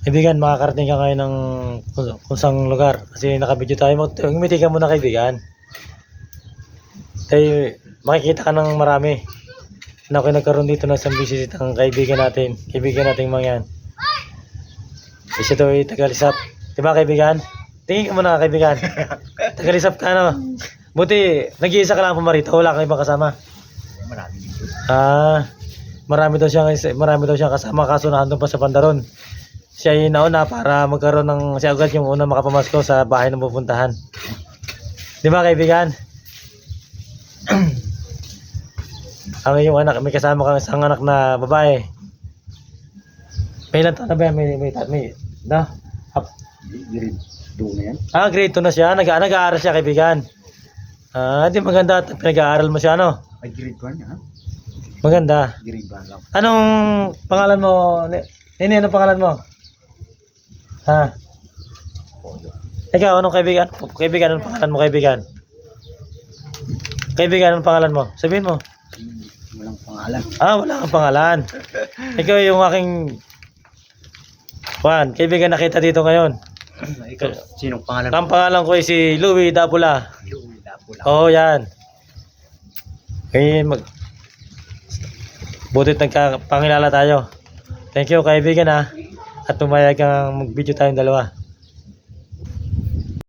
Kaibigan, makakarating ka ngayon ng kung saang lugar. Kasi nakabidyo tayo. Umiti ka muna kaibigan. Tayo, makikita ka ng marami. Na ako nagkaroon dito ng isang visit ang kaibigan natin. Kaibigan nating mga yan. Kasi ito ay Tagalisap. Diba kaibigan? Tingin ka muna kaibigan. Tagalisap ka no? Buti, nag-iisa ka lang pumarito. Wala kang ibang kasama. Marami dito. Marami daw siyang kasama kaso nandun pa sa Pandaron. Siya yung nauna para magkaroon ng siya agad yung una makapamasko sa bahay ng pupuntahan. Di ba kaibigan? Ang yung anak, may kasama kang isang anak na babae. May ilan taon na ba yan? No? Grade 2 na yan. Grade 2 na siya. Nag-aaral siya kaibigan. Di maganda at pinag-aaral mo siya no? Ay, grade 1 ha? Maganda. Grade 1 lang. Anong pangalan mo? Nini, anong pangalan mo? Ha? Ikaw, anong kaibigan? Kaibigan, anong pangalan mo kaibigan? Kaibigan, anong pangalan mo? Sabihin mo. Walang pangalan. Wala kang pangalan. Ikaw yung aking kaibigan nakita dito ngayon. Ikaw, sinong pangalan? Ang pangalan ko ay si Louie Dapula. Louie Dapula. Oo, yan. Butit nagkapangilala tayo. Thank you kaibigan ha. At pumayag kang mag-video tayong dalawa.